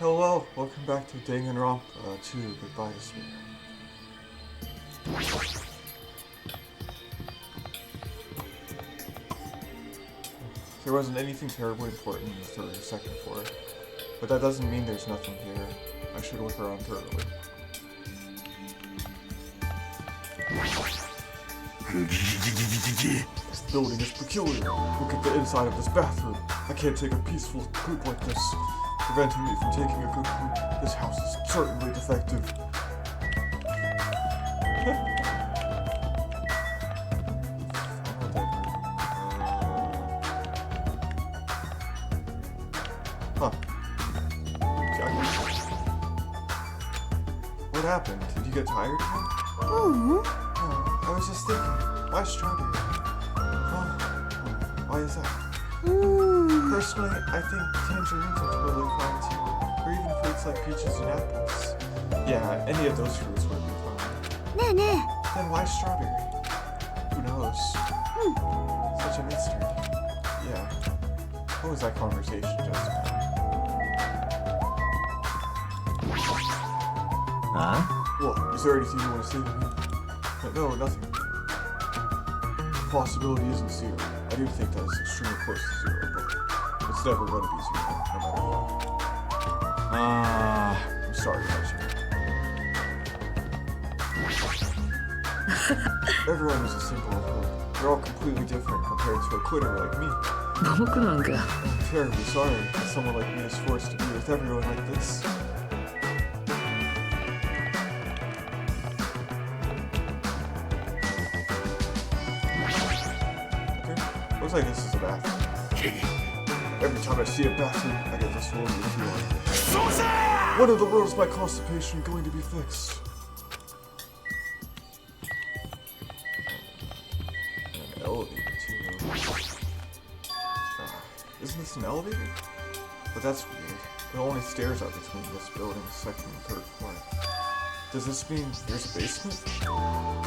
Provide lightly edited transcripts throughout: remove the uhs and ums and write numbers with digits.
Hello, welcome back to Danganronpa 2, Goodbye Despair. There wasn't anything terribly important in the third or second floor, but that doesn't mean there's nothing here. I should look around thoroughly. This building is peculiar. Look at the inside of this bathroom. I can't take a peaceful poop like this. Preventing me from taking a good poop. This house is certainly defective. Huh. What happened? Did you get tired again? Oh, I was just thinking, why strawberry? Why is that? Personally, I think tangerines are totally fine too, or even fruits like peaches and apples. Yeah, any of those fruits would be fine. Then why strawberry? Who knows? Such a mystery. Yeah. What was that conversation just now? Huh? What? Is there anything you want to say to me? No, nothing. The possibility isn't zero. I do think that it's extremely close to zero, but it's never going to be zero, no matter what. I'm sorry, Archie. Everyone is a symbol of hope. They're all completely different compared to a quitter like me. 僕なんか I'm terribly sorry that someone like me is forced to be with everyone like this. Looks like this is a bathroom. Every time I see a bathroom, I get this lonely feeling. When in the world is my constipation going to be fixed? An elevator, too. Isn't this an elevator? But that's weird. The only stairs are between this building's second and third floor. Does this mean there's a basement?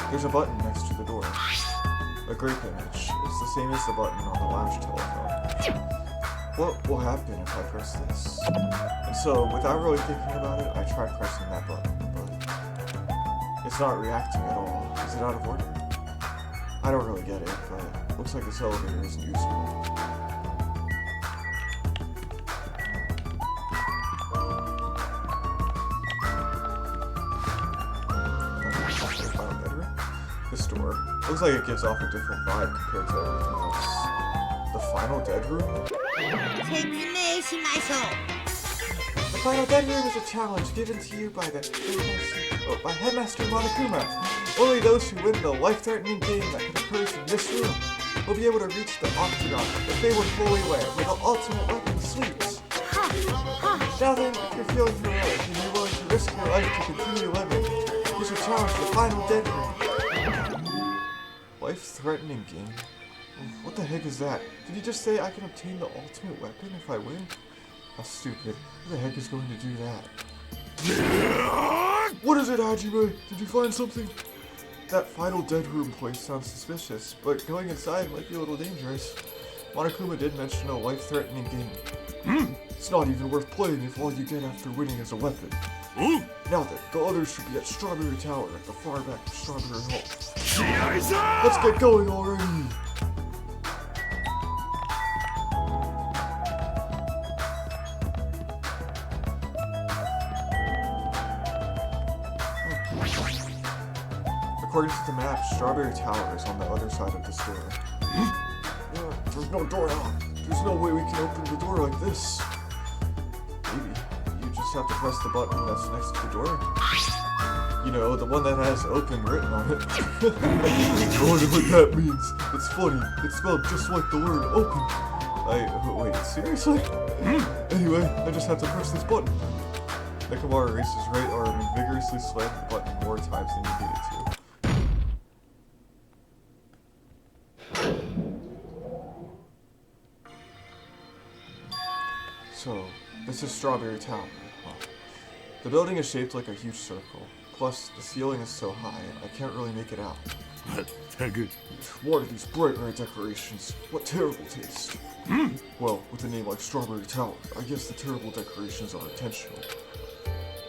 There's a button next to the door. A grape image. It's the same as the button on the lounge telephone. What will happen if I press this? And so, without really thinking about it, I tried pressing that button, but it's not reacting at all. Is it out of order? I don't really get it, but it looks like this elevator isn't useful. This door. Looks like it gives off a different vibe compared to everything else. The final dead room? The final dead room is a challenge given to you by by Headmaster Monokuma. Only those who win the life-threatening game that could occur in this room will be able to reach the octagon if they would fully wear with the ultimate weapon sleeves. Now then, if you're feeling heroic and you're willing to risk your life to continue living, you should challenge the final dead room. Life-threatening game? What the heck is that? Did he just say I can obtain the ultimate weapon if I win? How stupid. Who the heck is going to do that? What is it, Hajime? Did you find something? That final dead room place sounds suspicious, but going inside might be a little dangerous. Monokuma did mention a life-threatening game. It's not even worth playing if all you get after winning is a weapon. Now then, the others should be at Strawberry Tower at the far back of Strawberry Hall. Let's get going already! According to the map, Strawberry Tower is on the other side of this door. There's no door out. There's no way we can open the door like this. Maybe. You just have to press the button that's next to the door. You know, the one that has open written on it. I wonder what that means. It's funny. It spelled just like the word open. Wait, seriously? Anyway, I just have to press this button. Nekomara raised his right arm and vigorously slammed the button more times than he needed to. So, this is Strawberry Tower, huh? The building is shaped like a huge circle. Plus, the ceiling is so high, I can't really make it out. More of these bright red decorations. What terrible taste. Well, with a name like Strawberry Tower, I guess the terrible decorations are intentional.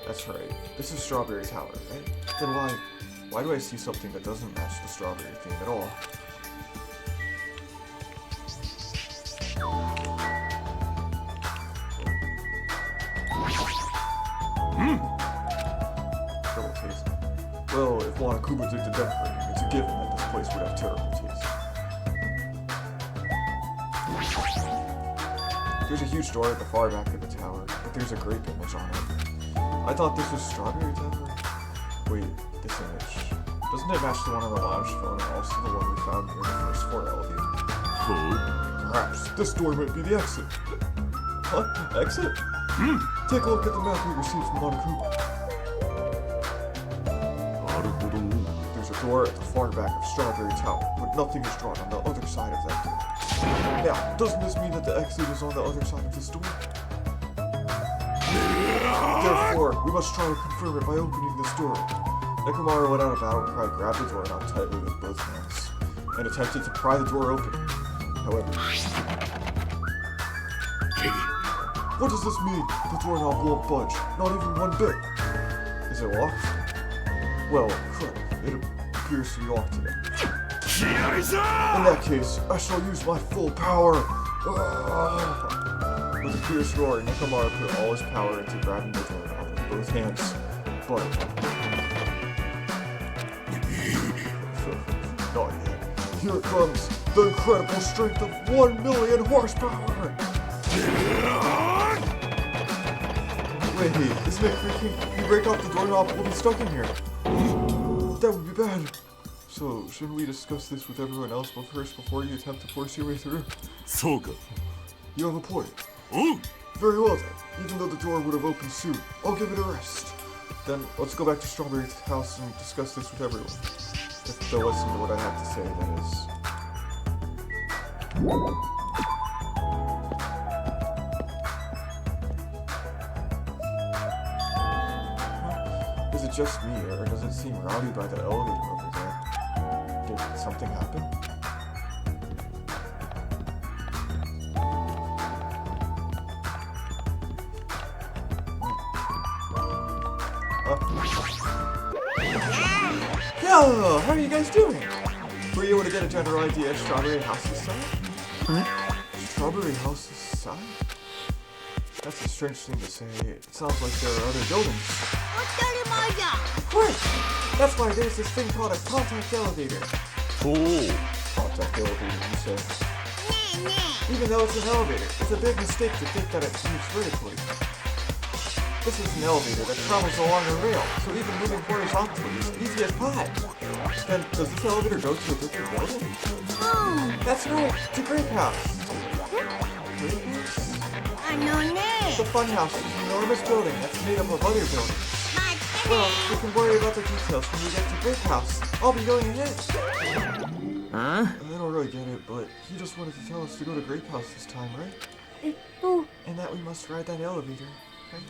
That's right. This is Strawberry Tower, right? Then why do I see something that doesn't match the strawberry theme at all? Double taste. Well, if Monokuma did the decorating, it's a given that this place would have terrible taste. There's a huge door at the far back of the tower, but there's a grape image on it. I thought this was Strawberry Tower. Wait, this image. Doesn't it match the one on the lounge phone and also the one we found near the first floor elevator? Perhaps this door might be the exit. Huh? Exit? Take a look at the map we received from Monokuma. There's a door at the far back of Strawberry Tower, but nothing is drawn on the other side of that door. Now, doesn't this mean that the exit is on the other side of this door? Therefore, we must try to confirm it by opening this door. Nekomaru let out a battle cry, grabbed the doorknob tightly with both hands, and attempted to pry the door open. However... What does this mean? The doorknob won't budge, not even one bit. Is it locked? Well, crap. It appears to be locked again. In that case, I shall use my full power. With a fierce roar, Nekomaru put all his power into grabbing the doorknob with both hands. But... not yet. Here it comes. The incredible strength of 1 million horsepower. Wait, isn't it freaking... If you break off the doorknob, we'll be stuck in here. That would be bad. So, shouldn't we discuss this with everyone else first before you attempt to force your way through? Soka. You have a point. Oh! Very well then. Even though the door would have opened soon, I'll give it a rest. Then, let's go back to Strawberry's house and discuss this with everyone. If they'll listen to what I have to say, that is. Is it just me, or does it seem rowdy by the elevator over there? Did something happen? Yo, how are you guys doing? Were you able to get a general idea of Strawberry House's side? Strawberry House's side? That's a strange thing to say. It sounds like there are other buildings. Of course! That's why there's this thing called a contact elevator. Oh! Contact elevator, you say? Even though it's an elevator, it's a big mistake to think that it moves vertically. This is an elevator that travels along a rail, so even moving horizontally is easy as pie. Then, does this elevator go to a different building? That's right, to Grape House. Grape House? The Funhouse is an enormous building that's made up of other buildings. Well, we can worry about the details when we get to Grape House. I'll be going ahead. I don't really get it, but he just wanted to tell us to go to Grape House this time, right? And that we must ride that elevator, right?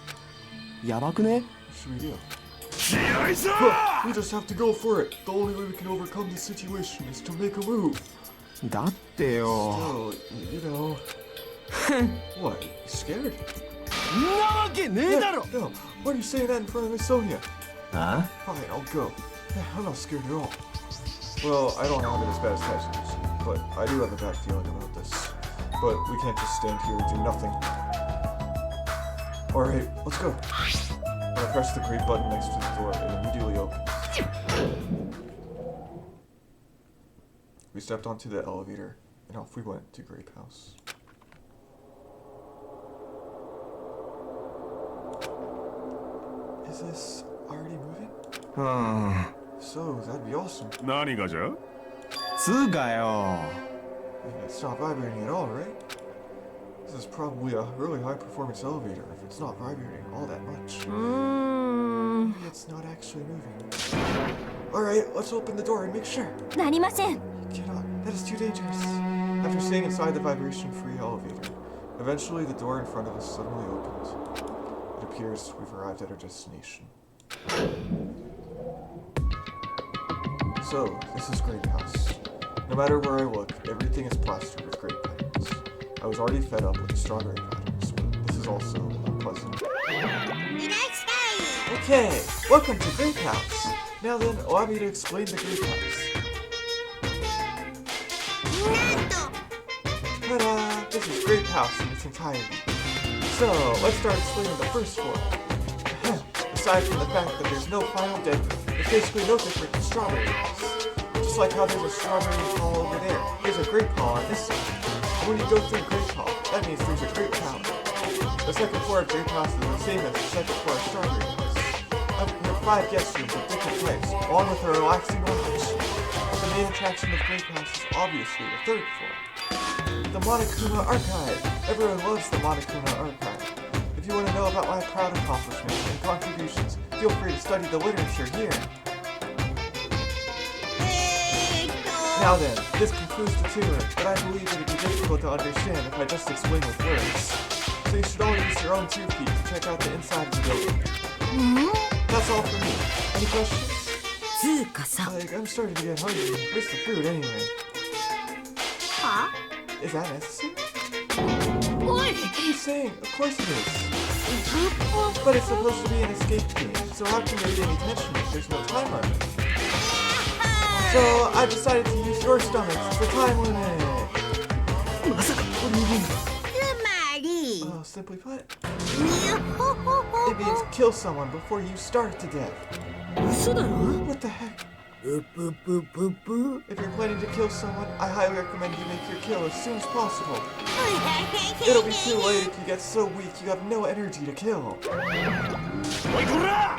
What should we do? We just have to go for it. The only way we can overcome this situation is to make a move. Still, you know... What? You scared? No, why are you saying that in front of Miss Sonia? Fine, I'll go. I'm not scared at all. Well, I don't have it as bad as Tyson, but I do have a bad feeling about this. But we can't just stand here and do nothing. Alright, let's go. When I press the green button next to the door, it immediately opens. We stepped onto the elevator, and off we went to Grape House. Is this already moving? So, that'd be awesome. 何がじゃ? つうかよ. I mean, it's not vibrating at all, right? This is probably a really high-performance elevator if it's not vibrating all that much. Maybe it's not actually moving. Alright, let's open the door and make sure. なりません. Cannot. That is too dangerous. After staying inside the vibration-free elevator, eventually the door in front of us suddenly opened. It appears we've arrived at our destination. So, this is Grape House. No matter where I look, everything is plastered with grape petals. I was already fed up with the strawberry patterns, but this is also unpleasant. Okay, welcome to Grape House. Now then, allow me to explain the Grape House. Ta-da! This is Grape House in its entirety. So, let's start explaining the first floor. Aside from the fact that there's no final deck, it's basically no different than Strawberry House. Just like how there's a Strawberry Hall over there, there's a Grape Hall on this side. And when you go through Grape Hall, that means there's a Grape Tower. The second floor of Grape House is the same as the second floor of Strawberry House. There are 5 guest rooms of different types, along with a relaxing lounge. But the main attraction of Grape House is obviously the third floor. The Monokuma Archive. Everyone loves the Monokuma Archive. If you want to know about my proud accomplishments and contributions, feel free to study the literature here. Now then, this concludes the tour, but I believe it would be difficult to understand if I just explain with words. So you should all use your own 2 feet to check out the inside of the building. That's all for me. Any questions? Like, I'm starting to get hungry. Where's the food anyway? Huh? Is that necessary? What are you saying? Of course it is. But it's supposed to be an escape game, so how can there be any tension if there's no time limit? So I decided to use your stomachs as the time limit. Simply put, it means kill someone before you starve to death. What the heck? If you're planning to kill someone, I highly recommend you make your kill as soon as possible. It'll be too late if you get so weak you have no energy to kill.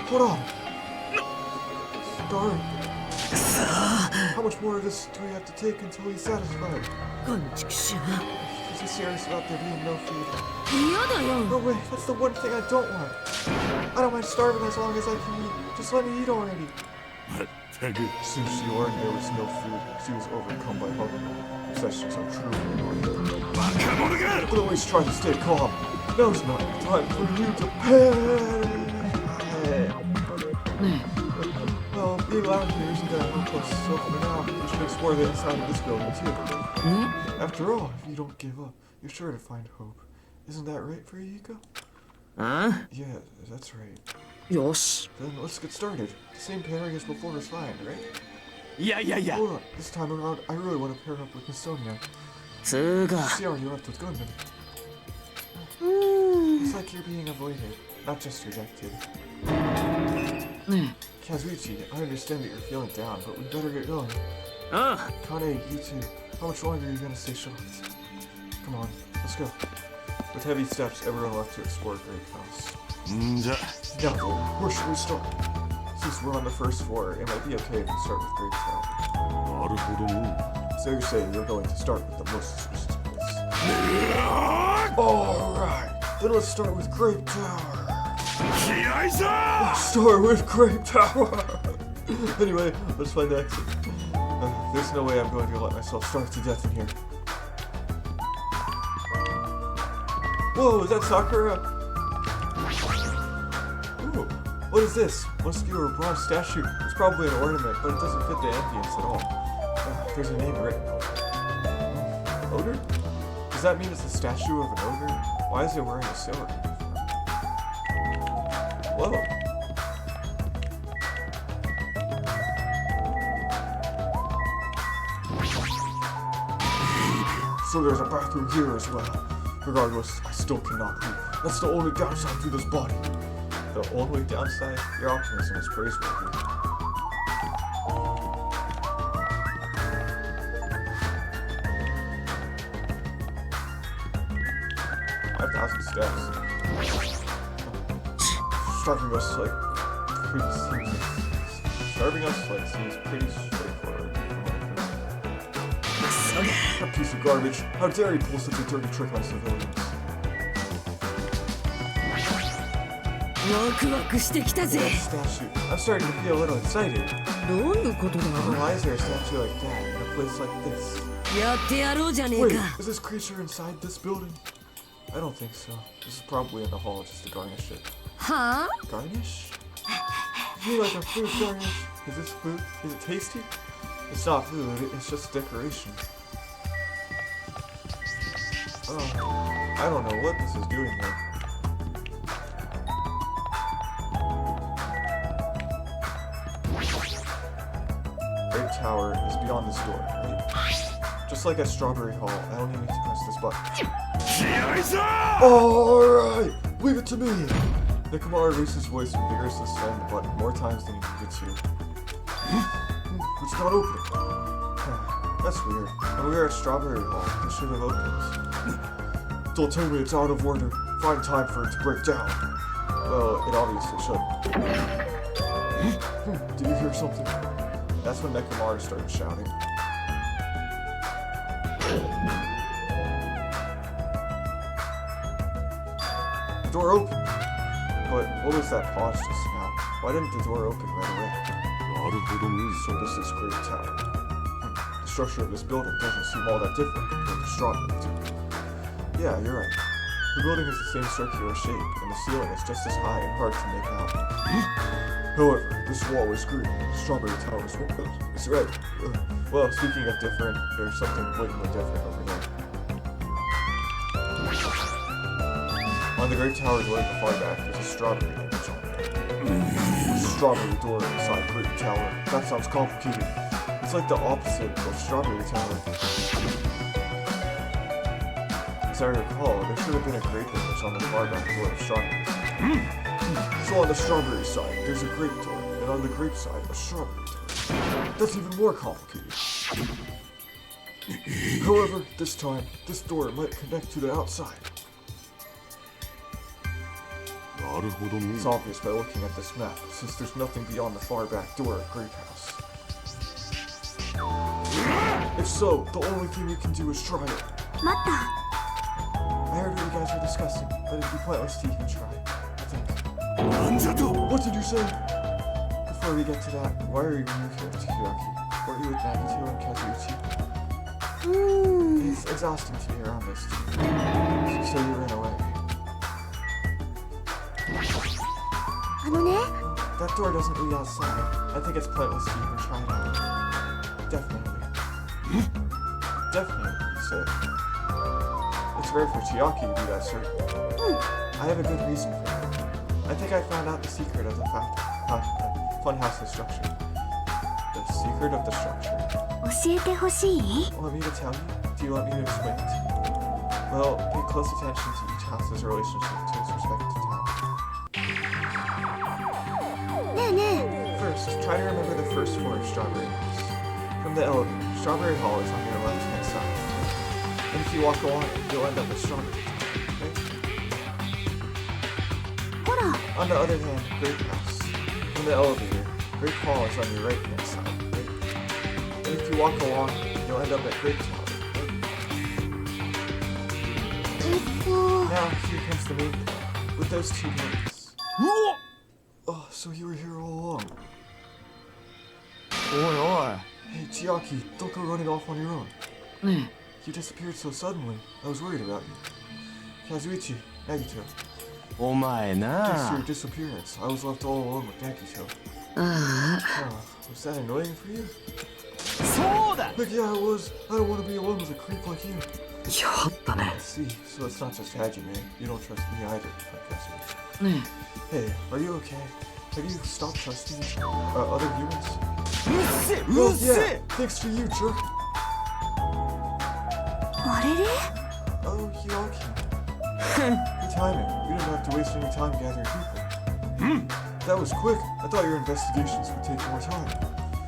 Hold on. Darn. How much more of this do we have to take until he's satisfied? Is he serious about there being no food? No way, that's the one thing I don't want. I don't mind starving as long as I can eat. Just let me eat already. Since she learned there was no food, she was overcome by hunger. Obsessions are true. But always try to stay calm. Now's not the time for you to panic. Well, being loud here isn't that hopeless, so for now, we should explore the inside of this building too. After all, if you don't give up, you're sure to find hope. Isn't that right for you, Yuko? Yeah, that's right. Then let's get started. The same pairing as before is fine, right? Yeah. Hold on, this time around, I really want to pair up with Miss Sonia. See how you left with Gunman. It's like you're being avoided, not just rejected. Kazuichi, I understand that you're feeling down, but we better get going. Kane, you too. How much longer are you gonna stay shocked? Come on, let's go. With heavy steps, everyone left to explore Grape House. Now, where should we start? Since we're on the first floor, it might be okay if we start with Grape Tower. So you're saying you're going to start with the most suspicious place? Alright, then let's start with Grape Tower. Let's start with Grape Tower! Anyway, let's find the exit. There's no way I'm going to let myself starve to death in here. Whoa, is that Sakura? Ooh, what is this? Muscular bronze statue. It's probably an ornament, but it doesn't fit the ambience at all. There's a name written. Ogre? Does that mean it's a statue of an ogre? Why is it wearing a sailor uniform? Whoa. So there's a bathroom here as well. Regardless, I still cannot leave. That's the only downside to this body. The only downside? Your optimism is praiseworthy. 5,000 steps. Starving us seems pretty straightforward. That piece of garbage. How dare he pull such a dirty trick on civilians? Statue. I'm starting to feel a little excited. Why is there a statue like that in a place like this? Wait, is this creature inside this building? I don't think so. This is probably in the hall just to garnish it. Huh? Garnish? You mean like a food garnish? Is this food? Is it tasty? It's not food, it's just decoration. I don't know what this is doing here. Great Tower is beyond this door, right? Just like at Strawberry Hall, I only need to press this button. Alright! Leave it to me! Nekomar raised his voice and vigorously slammed the button more times than he needed to. It's not opening. That's weird. When we were at Strawberry Hall, it should have opened. Don't tell me it's out of order. Find time for it to break down. Well, it obviously should. Did you hear something? That's when Nekomar started shouting. The door opened. But what was that pause just now? Why didn't the door open right away? So this is Great Tower. The structure of this building doesn't seem all that different compared to Strawberry Tower. Yeah, you're right. The building is the same circular shape, and the ceiling is just as high and hard to make out. However, this wall is green. Strawberry Tower is red. Well, speaking of different, there's something blatantly different over there. On the Great Tower door at the far back, there's a strawberry image on it. Strawberry door inside Great Tower. That sounds complicated. It's like the opposite of Strawberry Tower. As I recall, there should have been a grape image on the far back door of Strawberry Tower. So on the strawberry side, there's a grape door, and on the grape side, a strawberry door. That's even more complicated. However, this time, this door might connect to the outside. It's obvious by looking at this map, since there's nothing beyond the far back door of Grape House. If so, the only thing we can do is try it. 待った I heard what you guys were discussing, but it'd be pointless to even try, I think. What did you say? Before we get to that, why are you here, Tsuyoki? Weren't you with Nagito and Kazuichi? It's exhausting to be around this team. So you ran away. あのね That door doesn't lead outside. I think it's pointless to even try it out. Definitely. Definitely, you said. It's rare for Chiaki to be that certain. I have a good reason for that. I think I found out the secret of the Funhouse's structure. The secret of the structure. 教えてほしい Want me to tell you? Do you want me to explain it to you? Well, pay close attention to each house's relationship to its respective tower. ねえね First, try to remember the first floor of Strawberry House. From the elevator, Strawberry Hall is on your left-hand side. And if you walk along it, you'll end up at Strawberry Tower, okay? えほら On the other hand, Grape House. From the elevator, Grape Hall is on your right-hand side, right? And if you walk along it, you'll end up at Grape Tower, right? Now, here comes the main point. With those two names. Oh, so you were here all along. Hey, Chiaki, don't go running off on your own. You disappeared so suddenly. I was worried about you. Kazuichi, Nagito. お前 Due to な your disappearance, I was left all alone with Nagito. あ Was that annoying for you? そうだ Heck yeah, it was. I don't want to be alone with a creep like you. やったね I see. So it's not just Hajime. You don't trust me either, Kazuichi. ね Hey, are you okay? Have you stopped trusting other humans? うっせう Well, っせ yeah. Thanks to you, jerk. あれれ Oh, you all came. Good timing. We didn't have to waste any time gathering people. That was quick. I thought your investigations would take more time.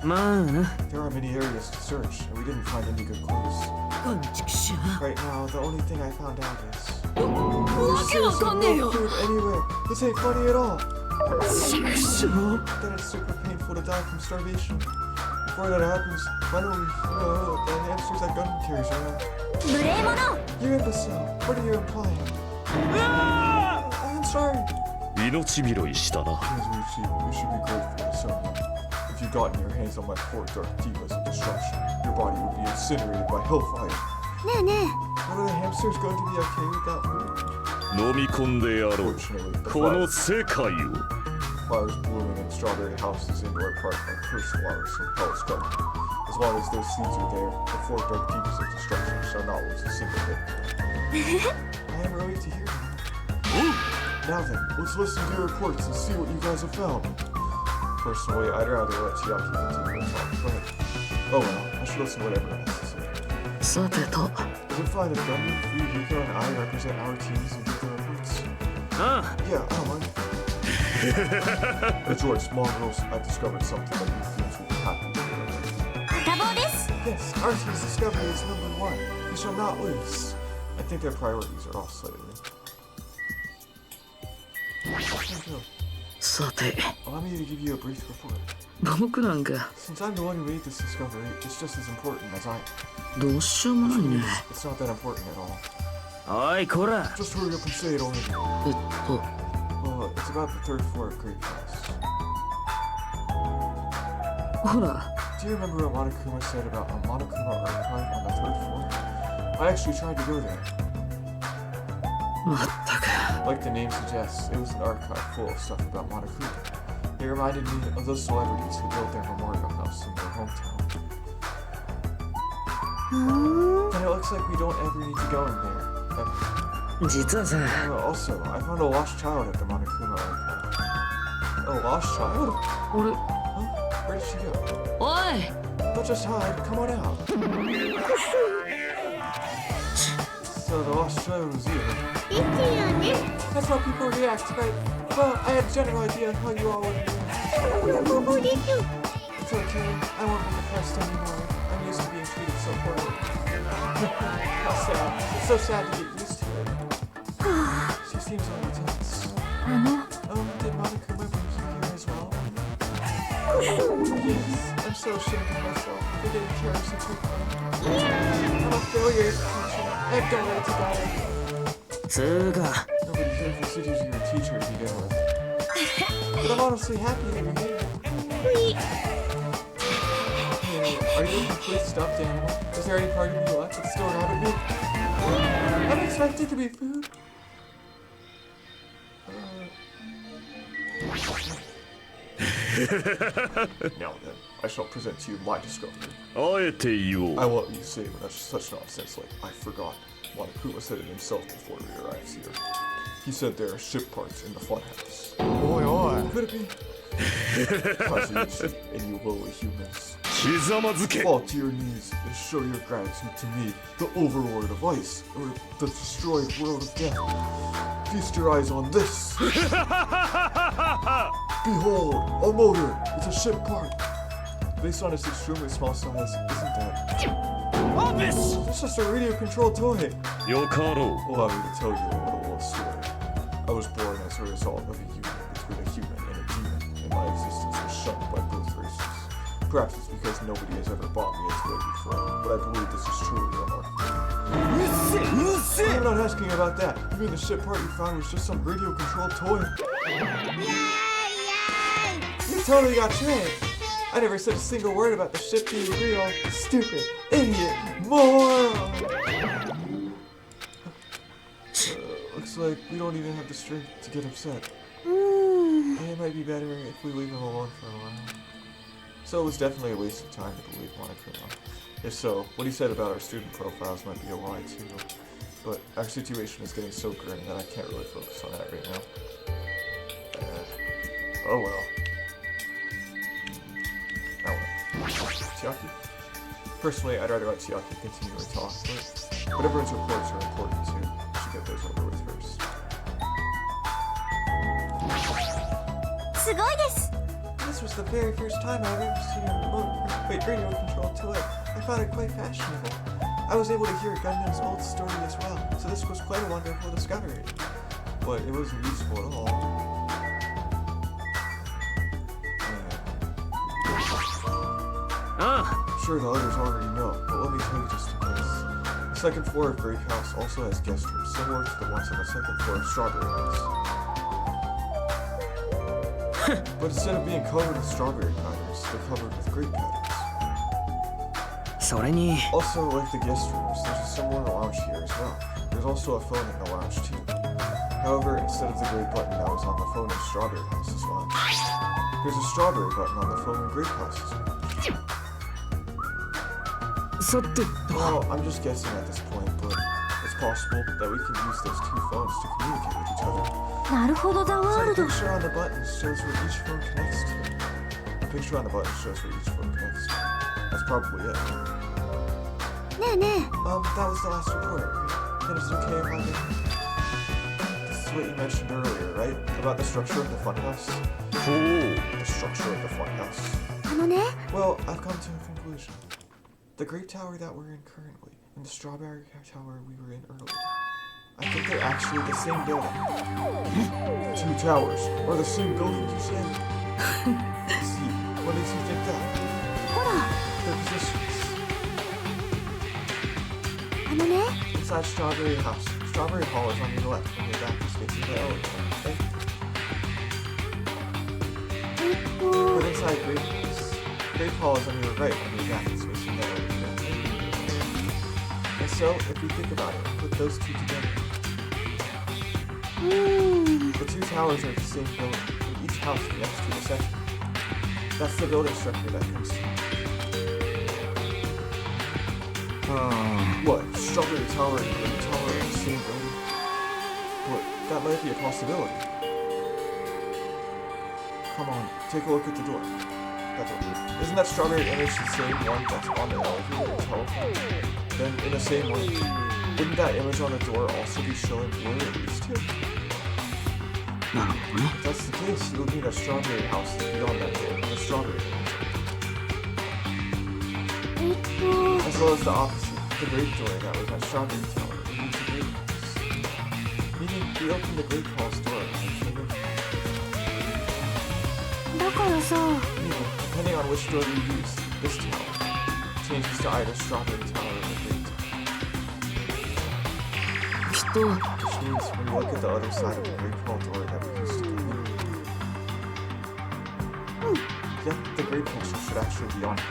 まあな There are many areas to search, and we didn't find any good clues. うんちくしょ Right now, the only thing I found out is... わけわかんねえよ Food anywhere. This ain't funny at all. ちくしょ Then it's super painful to die from starvation. Before that happens, why don't we, the hamsters that gun carries around? 無礼者 You imbecile. What are you implying? I'm sorry. 命拾いしたな Kazuichi, you should be grateful to someone. If you'd gotten your hands on my four dark divas of destruction, your body would be incinerated by hellfire. ねえね But are the hamsters going to be okay with that food? 飲み込んでやろう Fortunately, the この flowers, 世界を flowers blooming in Strawberry House's indoor park are cursed flowers from Hell's Garden. As long as those seeds are there, the four dark divas of destruction shall not lose a single bit. I am relieved to hear that. Now then, let's listen to your reports and see what you guys have found. Personally, I'd rather let Chiaki continue to talk, but oh well, I should listen to what everyone has to say. さてと Is it fine if Gundam, Free, Yuko, and I represent our teams and give their reports? ああ Yeah, I don't mind. Rejoice, mongrels, I've discovered something that you feel will be happy to hear. 片棒です Yes, our team's discovery is number one. We shall not lose. I think their priorities are off slightly. Thank you. さて Allow me to give you a brief report. 僕なんか Since I'm the one who made this discovery, it's just as important as I am. どうしようもないね It's not that important at all. おいこら Just hurry up and say it already. と Well, it's about the third floor of Great House. ほら Do you remember what Monokuma said about a Monokuma archive on the third floor? I actually tried to go there. まったく Like the name suggests, it was an archive full of stuff about Monokuma. They reminded me of those celebrities who built their memorial house in their hometown. And it looks like we don't ever need to go in there. 実はさ Also, I found a lost child at the Monokuma archive. A lost child? 俺 Huh? Where did she go? おい Don't just hide, come on out. So the lost child was you. ですよね That's how people react, right? Well, I had a general idea on how you all would react. ここです It's okay, I won't be depressed anymore. I'm used to being treated so poorly. How sad. It's so sad to get used to it. She seems a little tense. Did Monokuma bring you here as well? Yes, I'm so ashamed of myself for getting careless and too far. I'm a failure as a teacher. I've done it together. つうか Nobody here considers you a teacher to begin with. But I'm honestly happy that you're here. Hey, are you a complete stuffed animal? Is there any part of you left that's still a rabbit meat? I'm expected to be food. Now then, I shall present to you my discovery. あえて言お I う won't you say such nonsense like I forgot. Monokuma said it himself before we arrived here. He said there are ship parts in the Funhouse.おいおい Could it be? Kazuichi and you lowly humans. ひざまずけ Fall to your knees and show your gratitude to me, the overlord of ice, or the destroyed world of death. Feast your eyes on this. Behold, a motor. It's a ship part. Based on its extremely small size, isn't that? It's just a radio-controlled toy. よかろ Allow me to tell you a little story. I was born as a result of a union between a human and a demon, and my existence was shunned by both races. Perhaps it's because nobody has ever bought me a toy before, but I believe this is truly remarkable. うっせうっせ I'm not asking about that. You mean the ship part you found was just some radio-controlled toy? You totally got tricked. I never said a single word about the ship being real. Stupid, idiot, moron. Looks like we don't even have the strength to get upset. It might be better if we leave him alone for a while. So it was definitely a waste of time to believe Monokuma. If so, what he said about our student profiles might be a lie too. But our situation is getting so grim that I can't really focus on that right now. Oh well. Now what? Chiaki? Personally, I'd rather let Chiaki continue to talk, but everyone's reports are important too. We should get those over with first. すごいです This was the very first time I've ever seen a radio-controlled toy. I found it quite fashionable. I was able to hear Gundam's old story as well, so this was quite a wonderful discovery. But it wasn't useful at all. Sure, the others already know, but let me tell you just in case. The second floor of Great House also has guest rooms similar to the ones on the second floor of Strawberry House. But instead of being covered with strawberry patterns, they're covered with grape patterns. それに Also, like the guest rooms, there's a similar lounge here as well. There's also a phone in the lounge too. However, instead of the grape button that was on the phone in Strawberry House's lounge, there's a strawberry button on the phone in Grape House's lounge. さてと Well, I'm just guessing at this point, but it's possible that we can use those two phones to communicate with each other. なるほどザワー So ル the ド picture on the button shows where each phone connects to. The picture on the button shows where each phone connects to. That's probably it. ねえね That was the last report. Then is it okay if I get... This is what you mentioned earlier, right? About the structure of the funhouse? ほう The structure of the funhouse. えあのね Well, I've come to a conclusion. The grape tower that we're in currently, and the strawberry tower we were in earlier, I think they're actually the same building. Two towers are the same building, you say? See, what makes you think that? ほら Their positions. あのね Inside Strawberry House. Strawberry Hall is on your left when your back is facing the elevator, okay? But inside Grape House, Grape Hall is on your right when your back is facing the elevator, okay? And so, if we think about it, put those two together. うーん The two towers are the same building, and each house connects to the second. That's the building structure that comes to mind. What? Strawberry Tower and Grape Tower are the same building? What? That might be a possibility. Come on, take a look at the door. That door. Isn't that strawberry image the same one that's on the elevator or telephone? Then, in the same way, wouldn't that image on the door also be showing where it leads to? なるほどね If that's the case, you would need a strawberry house beyond that door with a strawberry image. え As well as the opposite, the grape door that was at Strawberry Tower would lead to Grape House. Meaning, we opened the Grape Hall's door and came in. だからさ Meaning, depending on which door we use, this tower changes to either Strawberry Tower or the Grape Tower. きっと Which means, when you look at the other side of the Grape Hall door that we used to come in, yeah, the Grape picture should actually be on it.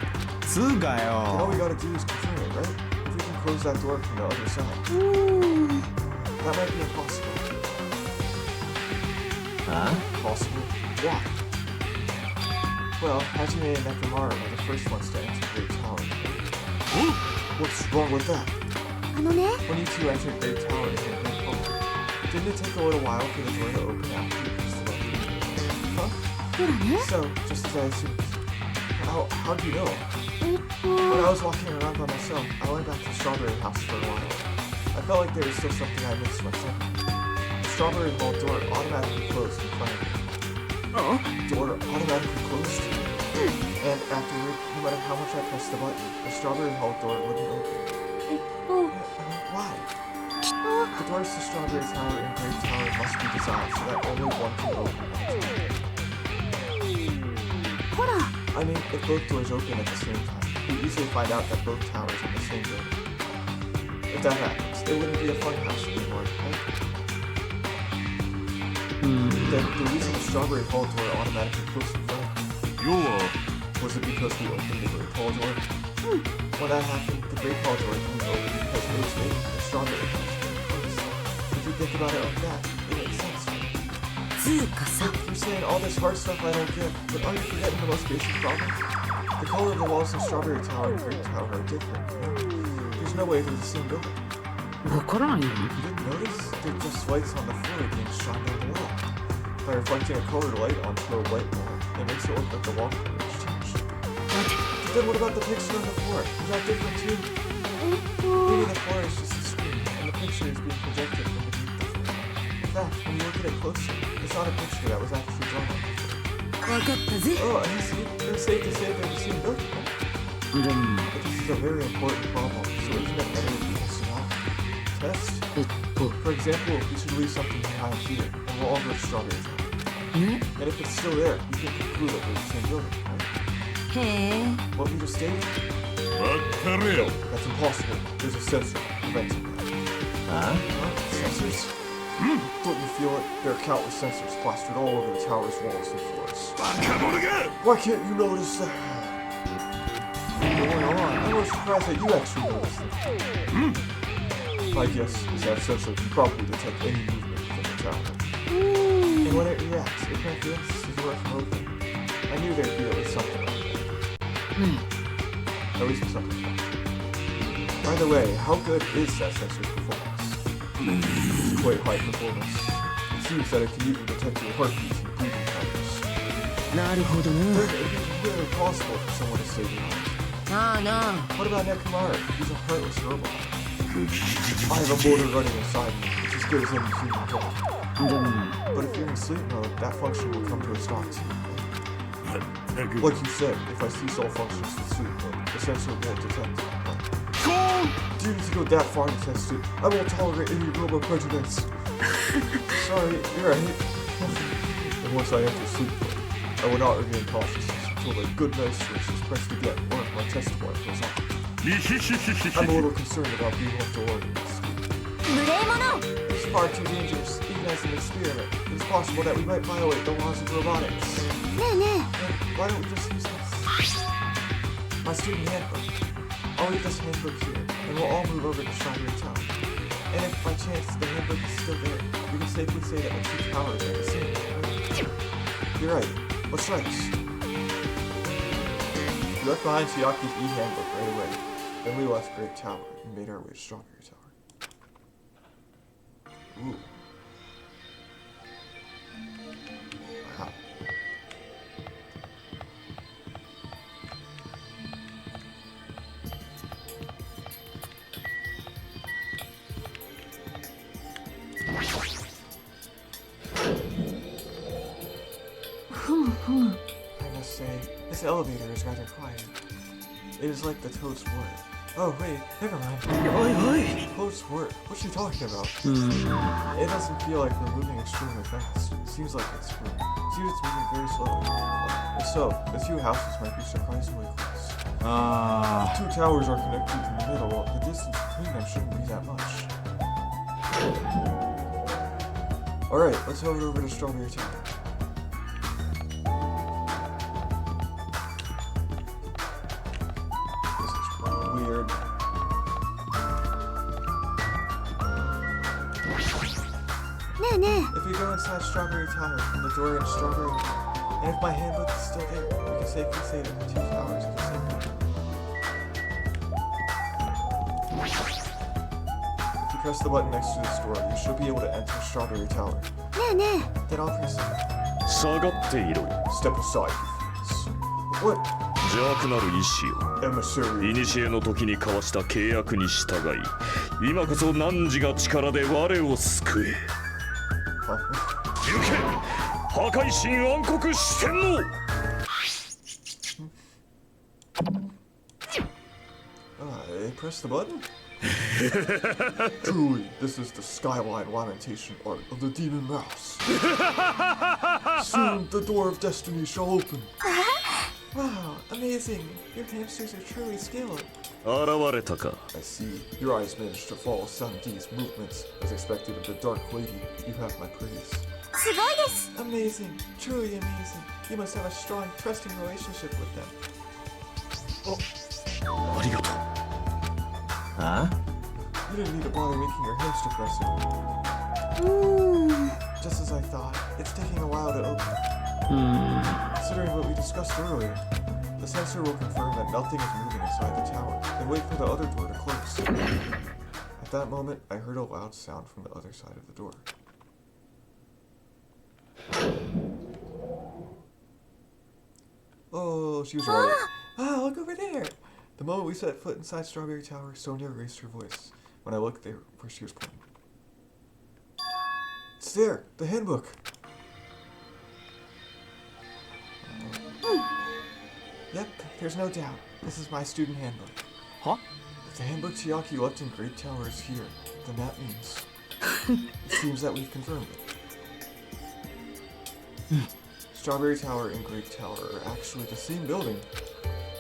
つうか And all よ we gotta do is confirm it, right? If we can close that door from the other side, うーん that might be impossible. あ Possible? Why? Well, Hajime and Nekomara were the first ones to enter Great Tower. What's wrong with that? あのね When you two entered Great Tower and Great Hall, didn't it take a little while for the door to open after you pressed the button? Huh? ほらね So, just as I assumed. How'd you know? えっ When と I was walking around by myself, I went back to Strawberry House for a while. I felt like there was still something I missed myself. The Strawberry Hall door automatically closed in front of me. あ Door automatically closed. And afterward, no matter how much I pressed the button, the Strawberry Hall door wouldn't open. えっと Why? きっ The doors to Strawberry Tower and Grape Tower must be designed so that only one can open at a time. とほら I mean, if both doors open at the same time, we easily find out that both towers are the same building. If that happens, it wouldn't be a funhouse anymore, right? Then the reason the Strawberry Hall door automatically closed in front of me, 要は was it because we opened the Grape Hall door? When that happened, the Grape Hall door didn't open because it was waiting for the Strawberry House door to close. If you think about it like that, it makes sense, right? つうかさ You're saying all this hard stuff I don't get, but are you forgetting the most basic problem? The color of the walls in Strawberry Tower and Grape Tower are different, you know? There's no way they're the same building. わからんよ You didn't notice? They're just lights on the floor being shone down the wall. By reflecting a colored light onto a white wall, it makes it look like the wall color has changed. But then what about the picture on the floor? Is that different too? えっと Maybe the floor is just a screen, and the picture is being projected from beneath the floor. In fact, when you look at it closer, it's not a picture that was actually drawn on the floor. わかったぜ Oh, and you see, it's safe to say they're the same building, right? でも But this is a very important problem, so isn't it better if we just not test? えっと For example, we should leave something behind here, and we'll all go to Strawberry Tower. ね And if it's still there, we can conclude that we're the same building, right? へえ What we just stated? わかれよ That's impossible. There's a sensor preventing that. あ Huh? Sensors? Don't you feel it? There are countless sensors plastered all over the tower's walls and floors. バカ者が Why can't you notice that? What's going on? I'm more surprised that you actually noticed it. My guess is that sensor can probably detect any movement within the tower. And when it reacts, it prevents the door from opening. I knew there'd be at least something like that. ね At least something like that. By the way, how good is that sensor's performance? It's quite high performance. It seems that it can even detect your heartbeat and breathing patterns. なるほどな。 It would be really impossible for someone to save your life. なあなあ。 What about Nekumara? He's a heartless robot. I have a motor running inside me, which is good as any human dog. でも、 But if you're in sleep mode, that function will come to a stop too. Like you said, if I cease all functions in sleep mode, the sensor won't detect it. Do you need to go that far to test it? I won't tolerate any robo prejudice. Sorry, you're right. And once I enter sleep mode, I will not regain consciousness until the good night switch is pressed again or if my test point goes on. I'm a little concerned about being left alone in this sleep. 無礼者 It's far too dangerous, even as an experiment. It is possible that we might violate the laws of robotics. ねえね Why don't we just use this? My student handbook. I'll leave this handbook here, and we'll all move over to Strawberry Tower. And if by chance the handbook is still there, we can safely say that the two towers are the same. You're right. Let's try this. We left behind Chiaki's e-handbook right away. Then we left Great Tower and made our way to Strawberry Tower. Ooh. Wow. I must say, this elevator is rather quiet. It is like the Toad's Wart. Oh wait, never mind. Toad's Wart? What's she talking about? It doesn't feel like we're moving extremely fast. It seems like it's moving very slowly. If so, the two houses might be surprisingly close. Two towers are connected in the middle. The distance between them shouldn't be that much. Alright, let's head over to Strawberry Tower. This is weird.えねえ If we go inside Strawberry Tower from the door in Strawberry Tower, and if my handbook is still there, we can safely say that the two towers are the same. If you press the button next to this door, you should be able to enter Strawberry Tower. ねえね Then I'll press it. 下がっていろよ。 Step aside, you fools. What? 邪悪なる意志よ。 Emissary. 古の時に交わした契約に従い、今こそ汝が力で我を救え。 Huh? 行け、破壊神暗黒四天王。Press the button? Truly, this is the skyline lamentation art of the demon mouse. Soon the door of destiny shall open. Wow, amazing. Your hamsters are truly skilled. 現れたか。 I see. Your eyes managed to follow Sandee's movements. As expected of the Dark Lady, you have my praise. すごいです Amazing. Truly amazing. You must have a strong, trusting relationship with them. ありがとう。 You didn't need to bother making your hamster press it. うーん Just as I thought, it's taking a while to open. Considering what we discussed earlier, the sensor will confirm that nothing is moving inside the tower, and wait for the other door to close. At that moment, I heard a loud sound from the other side of the door. Oh, she was right. Ah, look over there! The moment we set foot inside Strawberry Tower, Sonia raised her voice. When I looked there, where she was pointing. It's there! The handbook! Yep, there's no doubt. This is my student handbook. Huh? If the handbook Chiaki left in Great Tower is here, then that means... it seems that we've confirmed it. Strawberry Tower and Great Tower are actually the same building.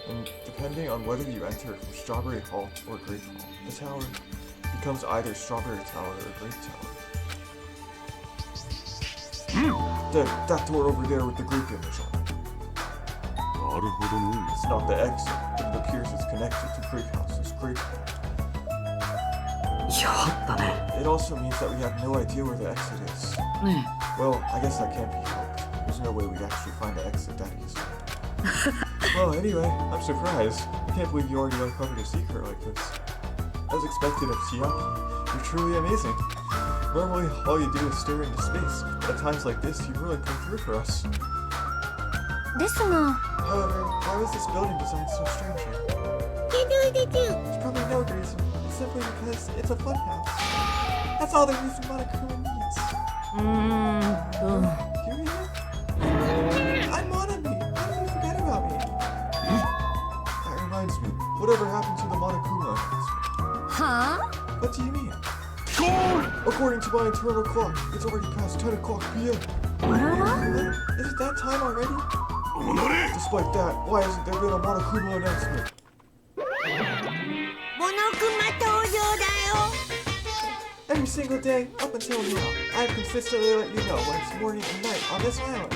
And depending on whether you enter from Strawberry Hall or Great Hall, the tower becomes either Strawberry Tower or Great Tower. Then, that door over there with the group image on it. なるほどね。 It's not the exit, but it appears it's connected to Great House's Great Hall. やったね。 It also means that we have no idea where the exit is. ね Well, I guess that can't be helped. There's no way we'd actually find the exit that easily. Well, anyway, I'm surprised. I can't believe you already uncovered a secret like this. As expected of Chiaki, you're truly amazing. Normally, all you do is stare into space, but at times like this, you really come through for us. ですが However, why was this building designed so strangely? There's probably no reason. It's simply because it's a funhouse. That's all the reason Monokuma needs. You mean it? I'm Monokuma. How did you forget about me? That reminds me. Whatever happened to the Monokuma? は What do you mean? According to my internal clock, it's already past 10 o'clock p.m. ああらら Is it that time already? Despite that, why hasn't there been a Monokuma announcement? モノクマ登場だよ Every single day, up until now, I've consistently let you know when it's morning and night on this island.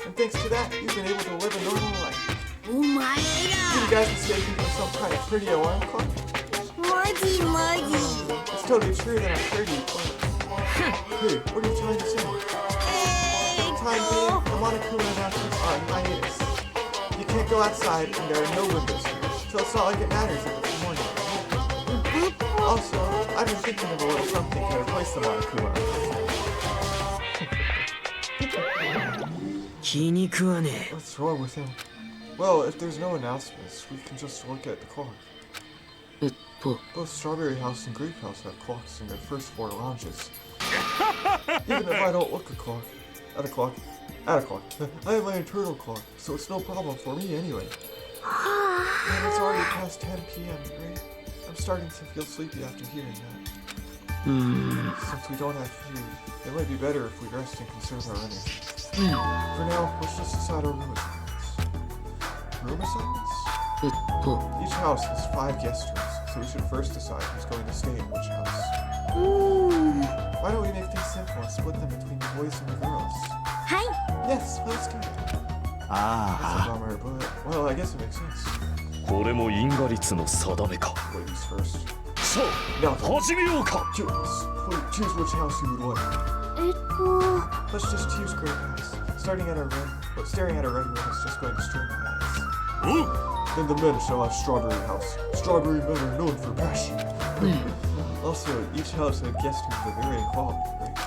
And thanks to that, you've been able to live a normal life. お前 Did you guys mistake me for some kind of pretty alarm clock? らマジマジ It's totally true that I'm pretty, but... Hey, what are you trying to say? For the time being, the Monokuma announcements are on hiatus. You can't go outside, and there are no windows here, so it's not like it matters if it's morning. Also, I've been thinking of a little something to replace the Monokuma. 気に食わね What's wrong with him? Well, if there's no announcements, we can just look at the clock. え。Both Strawberry House and Grape House have clocks in their first floor lounges. Even if I don't look at a clock, I have my internal clock, so it's no problem for me anyway. And it's already past 10 p.m., right? I'm starting to feel sleepy after hearing that. Since we don't have food, it might be better if we rest and conserve our energy. For now, let's just decide our room assignments. Room assignments? え。 Each house has 5 guest rooms, so we should first decide who's going to stay in which house. Why don't we make things simple and split them between the boys and the girls? はい Yes, let's do it. That's a あ bummer, but, well, I guess it makes sense. これも因果率の定めか Ladies first. さ Now あ then, 始めようか choose. Choose which house you would like. えっと Let's just choose Grape House. Staring at our red room is just going to strain my eyes. Then the men shall have Strawberry House. Strawberry men are known for passion. Also, each house had guest rooms of varying quality, right?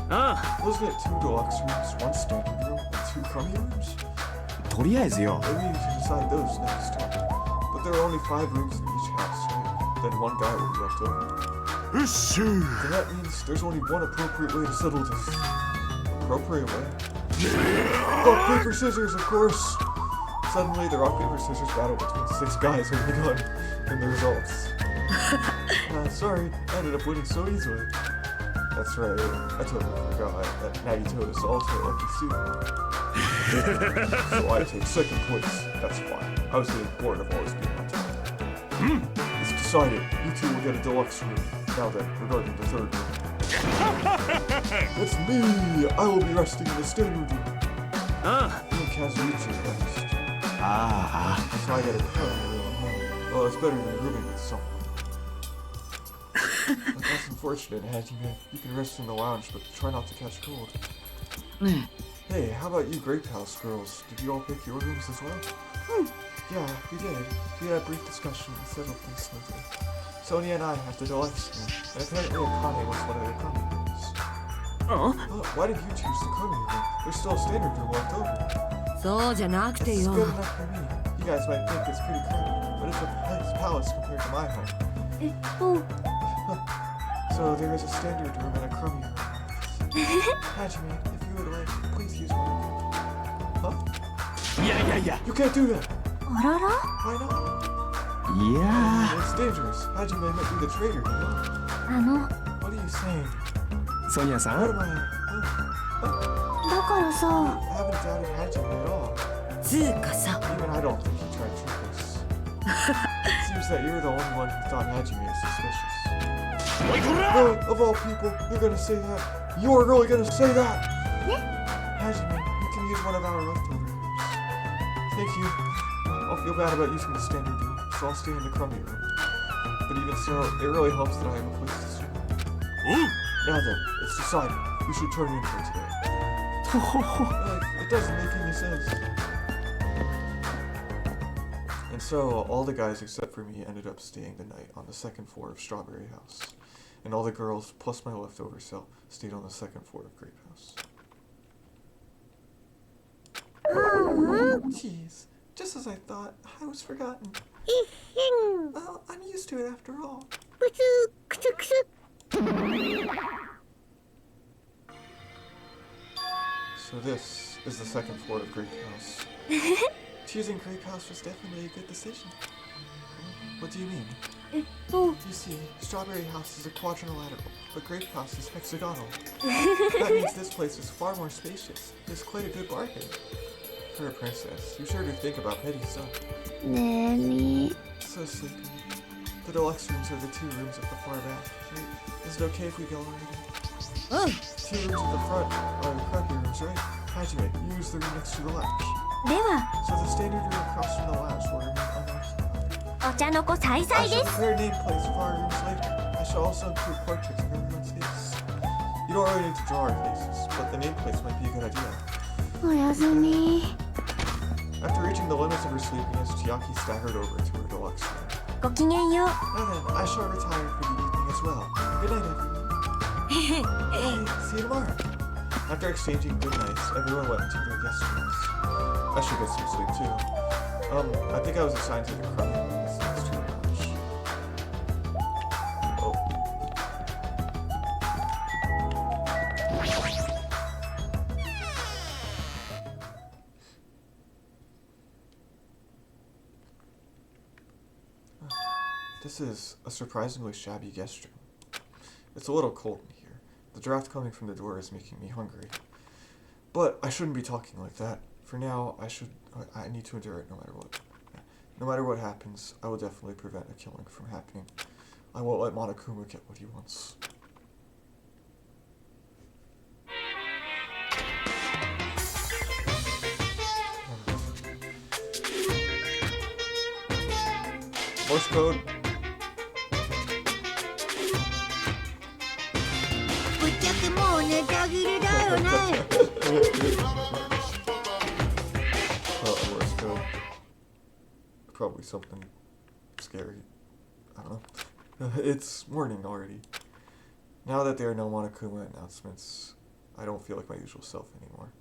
ああ Wasn't it 2 deluxe rooms, 1 standard room, and 2 crummy rooms? あとりあえずよ Maybe we should decide those next time. But there are only 5 rooms in each house, right? Then 1 guy will be left over. よっしゃ Then that means there's only 1 appropriate way to settle this. Appropriate way? Rock, paper, scissors, of course! Suddenly, the rock, paper, scissors battle between 6 guys have begun, and the results. Sorry, I ended up winning so easily. That's right, I totally forgot that Nagito is also a lucky student. So I take 2nd place, that's fine. I was getting bored of always being on top. It's decided, you 2 will get a deluxe room. Now then, regarding the 3rd room. It's me! I will be resting in the standard room. あ Me and Kazuichi rest. あ So I get a current room, huh? Well, it's better than rooming with someone. But that's unfortunate, Hajime. You can rest in the lounge, but try not to catch cold. あね Hey, how about you Grape House girls? Did you all pick your rooms as well? Yeah, we did. We had a brief discussion and settled things smoothly. Sonia and I had the deluxe room, and apparently Akane was one of their crummy rooms. あ Why did you choose the crummy room? There's still a standard room left over. そうじゃなくて It's よ good enough for me. You guys might think it's pretty crummy, but it's a nice palace compared to my home. えっと So there is a standard room and a crummy room. Hajime, if you would like, please use one of them. Huh? いやいやいや You can't do that! あらら Why not? いや It's dangerous. Hajime might be the traitor, you know? あの What are you saying? ソニアさ What ん am I? だからさ I haven't doubted Hajime at all. つうかさ Even I don't think he tried to trick us. It seems that you're the only one who thought Hajime is suspicious. No, of all people, you're gonna say that? You're really gonna say that? Hajime, you can use one of our leftover rooms. Thank you. I'll feel bad about using the standard room, so I'll stay in the crummy room. But even so, it really helps that I have a place to sleep. Now then, it's decided. We should turn in for today. It doesn't make any sense. And so, all the guys except for me ended up staying the night on the 2nd floor of Strawberry House. and all the girls, plus my leftover self, stayed on the second floor of Grape House. Jeez, just as I thought, I was forgotten. Well, I'm used to it after all. So this is the second floor of Grape House. Choosing Grape House was definitely a good decision. What do you mean? You see, Strawberry House is a quadrilateral, but Grape House is hexagonal. That means this place is far more spacious. It's quite a good bargain. For a princess, you sure do think about petty stuff. So sleepy. The deluxe rooms are the 2 rooms at the far back. Right? Is it okay if we go already? 2 rooms at the front are the crappy rooms, right? Hajime, you use the room next to the lounge. では So the standard room across from the lounge will remain unoccupied. お茶の子さいさ I いで shall す prepare nameplates for our rooms later. I shall also include portraits of everyone's faces. You don't really need to draw our faces, but the nameplates might be a good idea. おやすみ After reaching the limits of her sleepiness, Chiaki staggered over to her deluxe room. ごきげんよう Now then, I shall retire for the evening as well. Good night, everyone. Bye. See you tomorrow. After exchanging good nights, everyone went into their guest rooms. I should get some sleep too. I think I was assigned to the crappy room that's next to the lounge. Oh. This is a surprisingly shabby guest room. It's a little cold in here. The draft coming from the door is making me hungry. But I shouldn't be talking like that. For now, I need to endure it no matter what. No matter what happens, I will definitely prevent a killing from happening. I won't let Monokuma get what he wants. Morse code. ぶっちゃけもうネタ切れだよね Morse code. Probably something scary. I don't know. It's morning already. Now that there are no Monokuma announcements, I don't feel like my usual self anymore.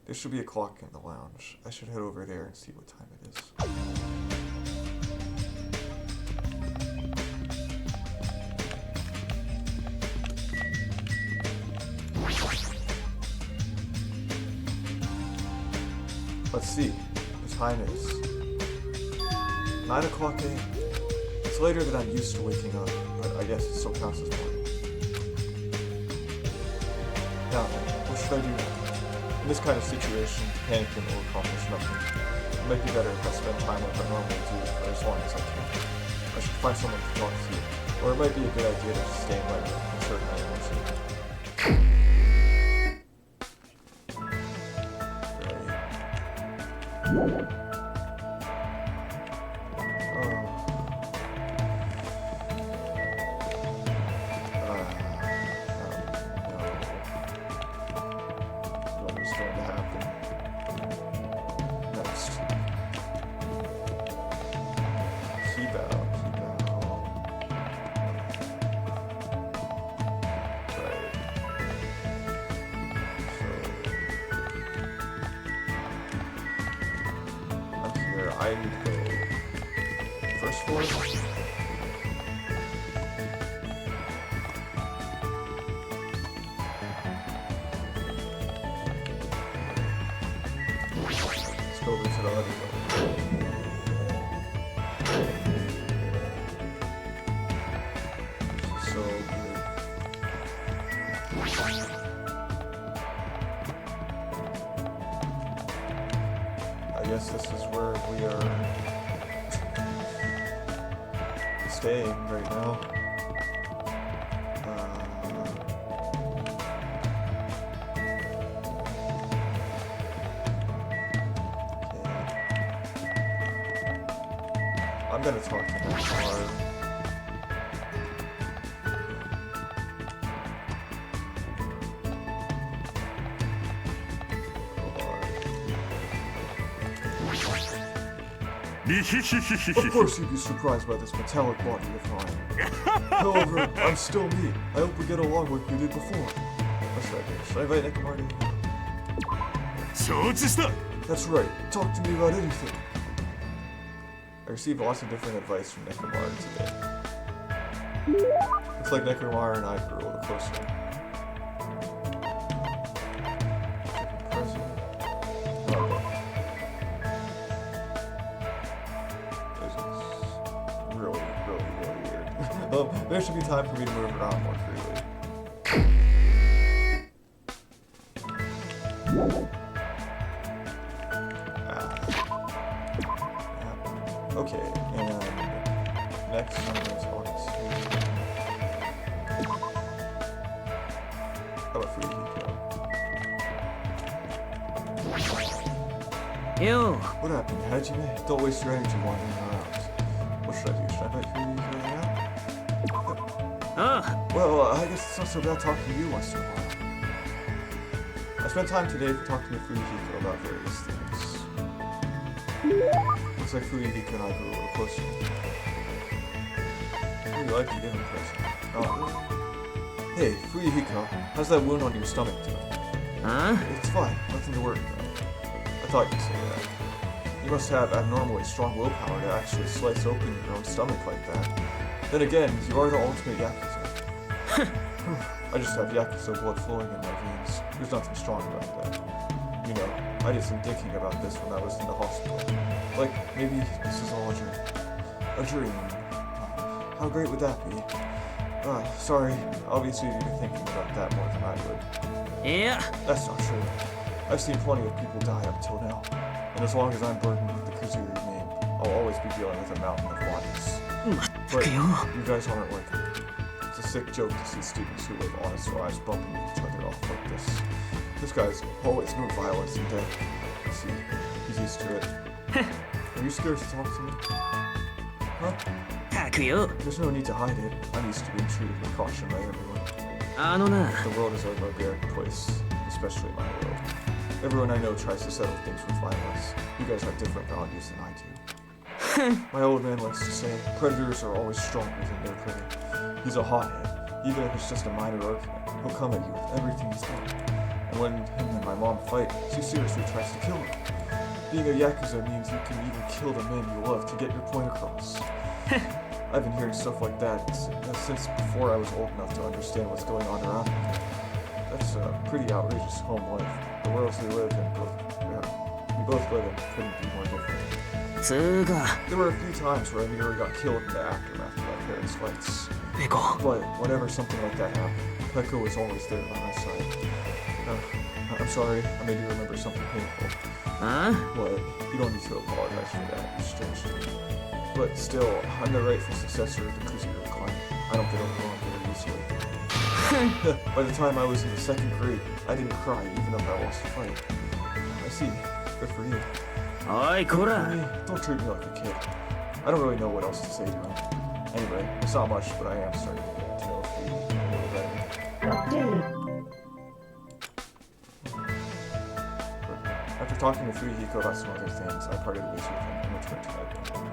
There should be a clock in the lounge. I should head over there and see what time it is. Let's see. The time is 9 o'clock a.m. It's later than I'm used to waking up, but I guess it still counts as morning. Now, what should I do now? In this kind of situation, panicking will accomplish nothing. It might be better if I spend time like I normally do for as long as I can. I should find someone to talk to, or it might be a good idea to just stay in my room and insert my emotion. I need to go first floor. Let's go over to the other floor. So good. I guess this is where we are staying right now. I'm gonna talk to him tomorrow. Of course you'd be surprised by this metallic body of mine. However, I'm still me. I hope we get along like we did before. What should I do? Should I invite Nekomaru? That's right. Talk to me about anything. I received lots of different advice from Nekomaru today. Looks like Nekomaru and I grew a little closer. There should be time for me to move around more freely. Okay, and next I'm going to talk to... How about Fuyuhiko? Yo. What happened, Hajime? Don't waste your energy wandering around. What should I do? Should I invite Fuyuhiko now? Well, I guess it's not so bad talking to you once in a while. I spent time today talking to Fuyuhiko about various things. Looks like Fuyuhiko and I grew a little closer. I really like you, getting impression. Oh, really? Hey, Fuyuhiko, how's that wound on your stomach doing? Huh? It's fine, nothing to worry about. I thought you'd say that. You must have abnormally strong willpower to actually slice open your own stomach like that. Then again, you are the ultimate Yakuza. I just have Yakuza blood flowing in my veins. There's nothing strong about that. You know, I did some thinking about this when I was in the hospital. Like, maybe this is all a dream. A dream. How great would that be? Sorry, obviously you've been thinking about that more than I would. Yeah. That's not true. I've seen plenty of people die up till now. And as long as I'm burdened with the Kuzuru name, I'll always be dealing with a mountain of bodies. But you guys aren't like me. It's a sick joke to see students who live honest lives bumping each other off like this. This guy's always known violence and death. See, he's used to it. Are you scared to talk to me? Huh? There's no need to hide it. I'm used to being treated with caution by everyone. The world is a barbaric place, especially my world. Everyone I know tries to settle things with violence. You guys have different values than I do. My old man likes to say, predators are always stronger than their prey. He's a hothead. Even if it's just a minor argument, he'll come at you with everything he's got. And when him and my mom fight, she seriously tries to kill him. Being a Yakuza means you can even kill the men you love to get your point across. I've been hearing stuff like that since before I was old enough to understand what's going on around me. That's a pretty outrageous home life. The worlds we live in, we both live in couldn't be more different. There were a few times where I nearly got killed in the aftermath of my parents' fights. But whenever something like that happened, Peko was always there by my side. I'm sorry, I made you remember something painful. But you don't need to apologize for that, it's strange to me. But still, I'm the rightful successor of the Kuzuru clan. I don't get overwhelmed very easily. By the time I was in the 2nd grade, I didn't cry even if I lost a fight. I see. Good for you. Don't treat me like a kid. I don't really know what else to say to him. Anyway, it's not much, but I am starting to get to know if you a little better. After talking to Fuyuhiko about some other things, I parted ways with him and returned to my room.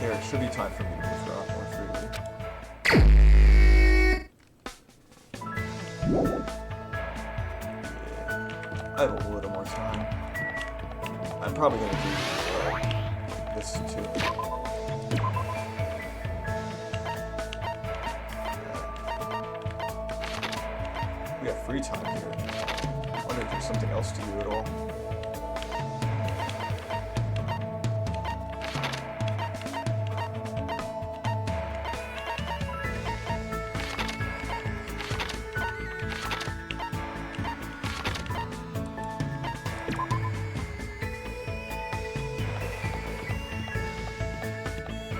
There should be time for me to move around more freely. I have a little more time. I'm probably going to do this too. We have free time here. I wonder if there's something else to do at all.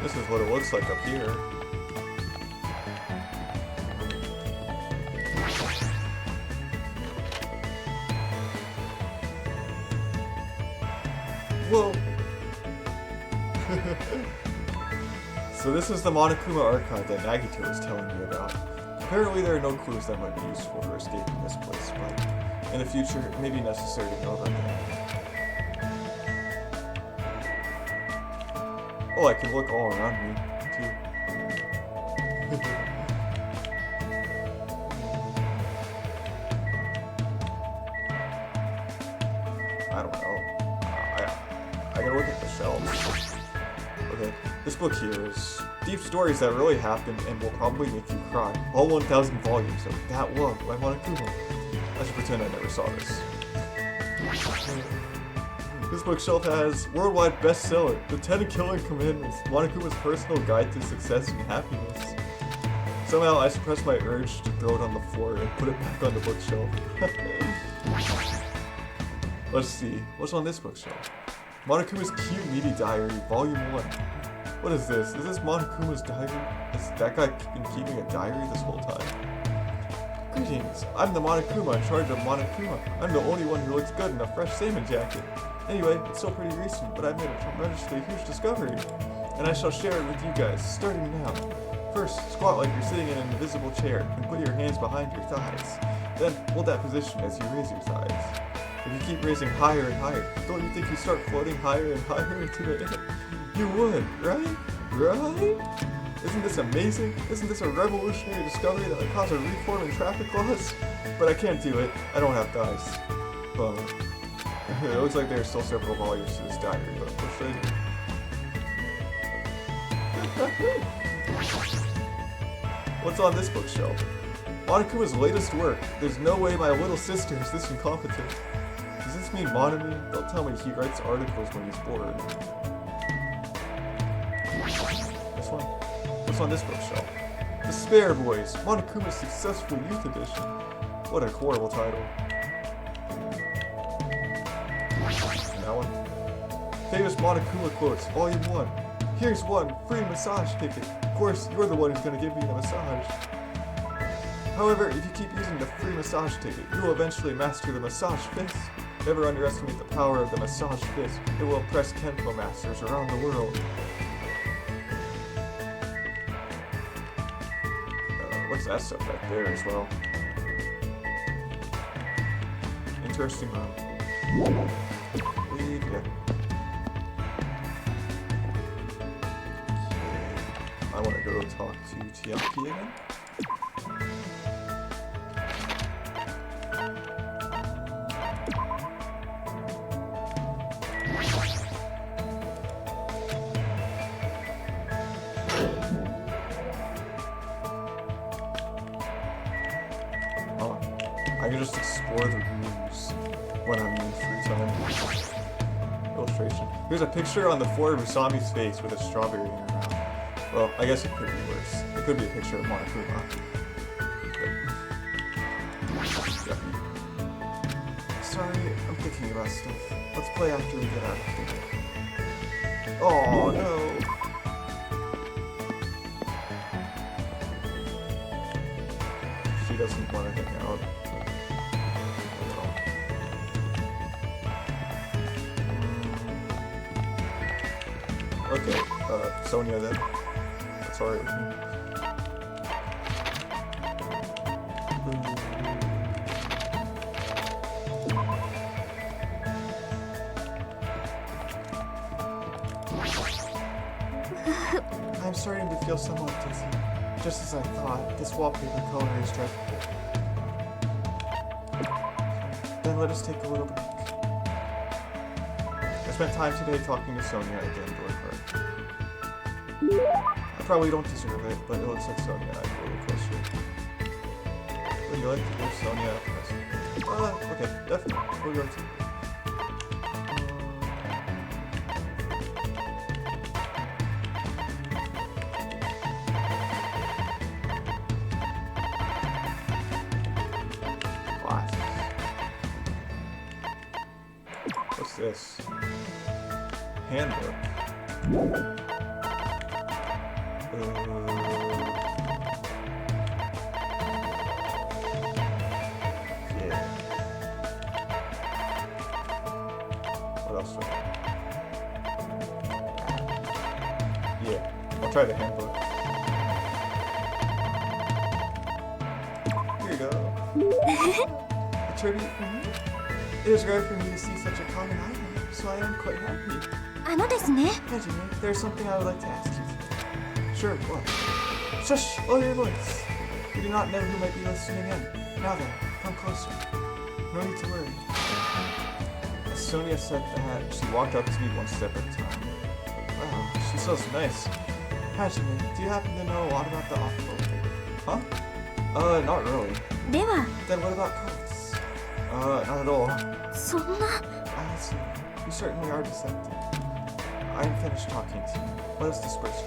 This is what it looks like up here. Whoa! So this is the Monokuma archive that Nagito was telling me about. Apparently there are no clues that might be useful for escaping this place, but in the future it may be necessary to know about that. Oh, I can look all around me, too. I don't know. I gotta look at the shelves. Okay, this book here is deep stories that really happened and will probably make you cry. All 1,000 volumes of That Love by Monokuma. I should pretend I never saw this. This bookshelf has worldwide bestseller, The 10 Killer Commandments, Monokuma's personal guide to success and happiness. Somehow I suppressed my urge to throw it on the floor and put it back on the bookshelf. Let's see, what's on this bookshelf? Monokuma's Cute Meaty Diary, Volume 1. What is this? Is this Monokuma's diary? Has that guy been keeping a diary this whole time? Greetings, I'm the Monokuma in charge of Monokuma. I'm the only one who looks good in a fresh salmon jacket. Anyway, it's still pretty recent, but I've made a tremendously huge discovery. And I shall share it with you guys, starting now. First, squat like you're sitting in an invisible chair, and put your hands behind your thighs. Then, hold that position as you raise your thighs. If you keep raising higher and higher, don't you think you start floating higher and higher into the air? You would, right? Right? Isn't this amazing? Isn't this a revolutionary discovery that would cause a reform in traffic laws? But I can't do it. I don't have dice. But it looks like there are still several volumes to this diary, but what should I do? What's on this bookshelf? Monokuma's latest work. There's no way my little sister is this incompetent. Does this mean Monami? They'll tell me he writes articles when he's bored. This one? What's on this bookshelf? Despair Boys, Monokuma's Successful Youth Edition. What a horrible title. And that one? Famous Monokuma Quotes, Volume 1. Here's one, free massage ticket. Of course, you're the one who's gonna give me the massage. However, if you keep using the free massage ticket, you will eventually master the massage fist. Never underestimate the power of the massage fist. It will impress Kenpo masters around the world. What's that stuff back there as well? Interesting room. Yeah. Okay. I want to go talk to Tiaki again. I can just explore the rooms when I'm in free time. Illustration. Here's a picture on the floor of Usami's face with a strawberry in her mouth. Well, I guess it could be worse. It could be a picture of Monokuma. Yeah. Sorry, I'm thinking about stuff. Let's play after we get out of here. Oh no! She doesn't want to hang out. Okay, Sonia then. That's alright with me. I'm starting to feel somewhat dizzy. Just as I thought, this wallpaper color is dreadful. Then let us take a little break. I spent time today talking to Sonia at the Android Park. I probably don't deserve it, but it looks like Sonia and I are a little closer. Would you like to give Sonia a present? Okay, definitely. What would you like to do? What's this? Handbook. Yeah. What else do I have? Yeah, I'll try the handbook. Here you go. A tribute from me. It is rare for me to see such a common item, so I am quite happy. ですね。 Hajime, there's something I would like to ask you today. Sure, what? Shush! Lower your voice. You do not know who might be listening in. Now then, come closer. No need to worry. As Sonia said that, she walked up to me one step at a time. Wow, she smells nice. Hajime, do you happen to know a lot about the occult? Huh? Not really. では、 Then what about cults? Not at all. そんな。 I see. You certainly are deceptive. I'm finished talking to you. Let us disperse.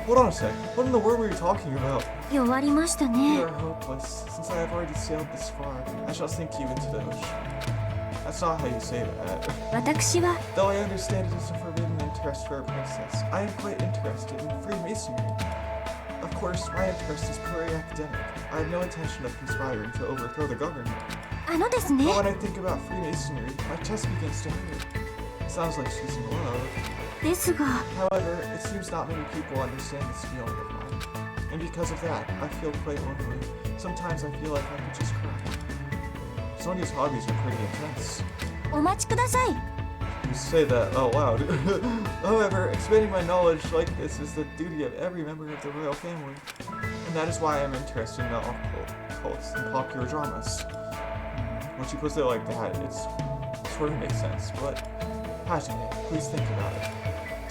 Hold on a sec. What in the world were you talking about? 弱りました You ね。 are hopeless. Since I have already sailed this far, I shall sink you into the ocean. That's not how you say that. 私は Though I understand it is a forbidden interest for a princess, I am quite interested in Freemasonry. Of course, my interest is purely academic. I have no intention of conspiring to overthrow the government. ですね。 But when I think about Freemasonry, my chest begins to hurt. Sounds like she's in love. ですが、 However, it seems not many people understand this feeling of mine. And because of that, I feel quite lonely. Sometimes I feel like I could just cry. Sonia's hobbies are pretty intense. お待ちください。 You say that out loud. However, expanding my knowledge like this is the duty of every member of the royal family. And that is why I'm interested in the occult cults and popular dramas. When she puts it like that, it sort of makes sense, but Hajime, please think about it.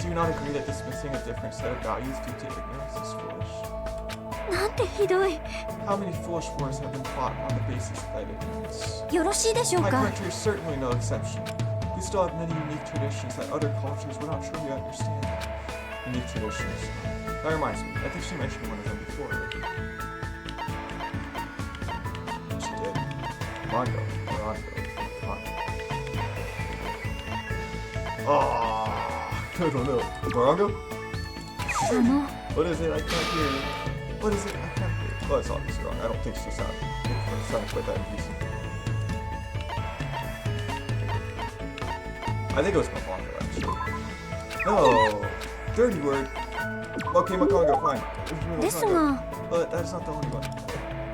Do you not agree that dismissing a different set of values due to ignorance is foolish? なんてひどい。 How many foolish wars have been fought on the basis of that ignorance? よろしいでしょう My か。 country is certainly no exception. We still have many unique traditions that other cultures would not truly understand. Unique traditions. That reminds me, I think she mentioned one of them before. She did. Mondo. I don't know. Morongo? あの、 What is it? I can't hear you. What is it? I can't hear you. Oh, it's obviously wrong. I don't think she sounded quite that decent. I think it was Makongo, actually. No! Dirty word. Okay, Makongo, fine. It was really です Makongo. が、 But that's not the only one.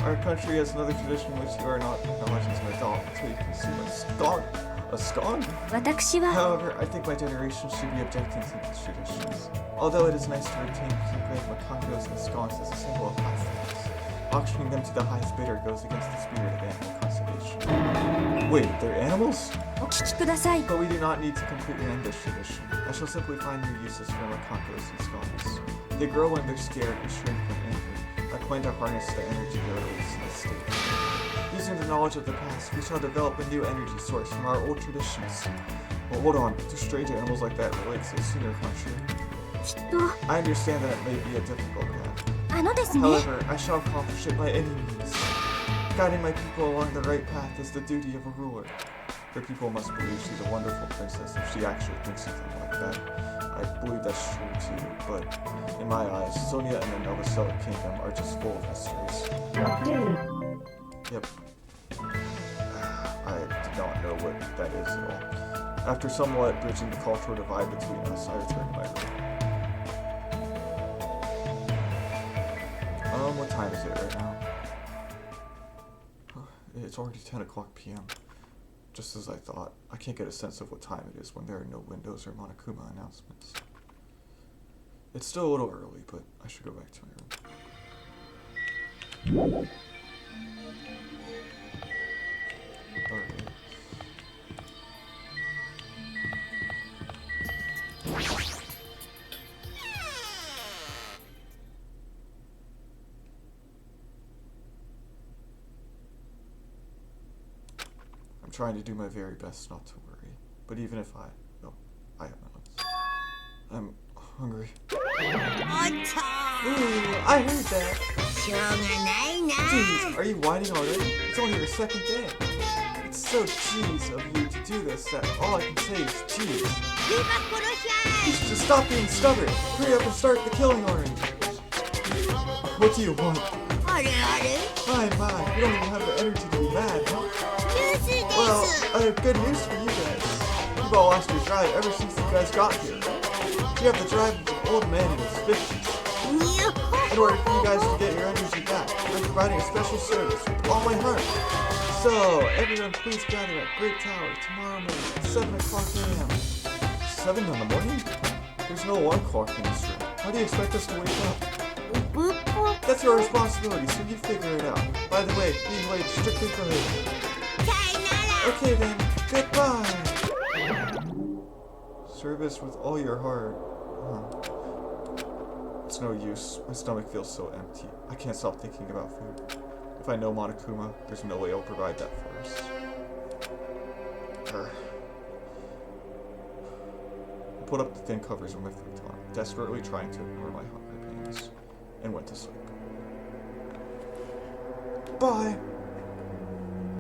Our country has another tradition which you are not acknowledged as an adult until you consume a scone. A scone? 私は However, I think my generation should be objecting to these traditions. Although it is nice to retain people like Makongos and scones as a symbol of classicness, auctioning them to the highest bidder goes against the spirit of animal conservation. Wait, they're animals? お聞きください。 But we do not need to completely end this tradition. I shall simply find new uses for Makongos and scones. They grow when they're scared and shrink when angry. I plan to harness the energy they release in this state. Using the knowledge of the past, we shall develop a new energy source from our old traditions. Well, hold on. Do strange animals like that relate to the senior country? きっと、 I understand that it may be a difficult path. ですね。 However, I shall accomplish it by any means. Guiding my people along the right path is the duty of a ruler. Her people must believe she's a wonderful princess if she actually thinks something like that. I believe that's true too, but in my eyes, Sonia and the Novoselic Kingdom are just full of mysteries. Yep. I did not know what that is at all. After somewhat bridging the cultural divide between us, I returned to my room. What time is it right now? It's already 10 o'clock p.m. Just as I thought. I can't get a sense of what time it is when there are no windows or Monokuma announcements. It's still a little early, but I should go back to my room. Alright. I'm trying to do my very best not to worry, but even if I have moments. I'm hungry. おっと Ooh, I heard that. しょうがないな Jeez, are you whining already? It's only your second day. It's so jeez of you to do this that all I can say is jeez. 今殺しゃ Please just stop being stubborn. Hurry up and start the killing already. What do you want? あれあれ My, you don't even have the energy to be mad, huh? ニュースです Well, I have good news for you guys. You've all lost your drive ever since you guys got here. You have the drive of an old man in his 50s. にょ In order for you guys to get your energy back, I'm providing a special service with all my heart. So, everyone please gather at Great Tower tomorrow morning at 7 o'clock a.m. 7 in the morning? There's no alarm clock in this room. How do you expect us to wake up? Boop, boop. That's your responsibility, so you figure it out. By the way, being late is strictly prohibited. Sayonara. Okay then, goodbye! Service with all your heart. It's no use. My stomach feels so empty. I can't stop thinking about food. If I know Monokuma, there's no way I'll provide that first. I put up the thin covers of my futon, desperately trying to ignore my hunger pains, and went to sleep. Bye!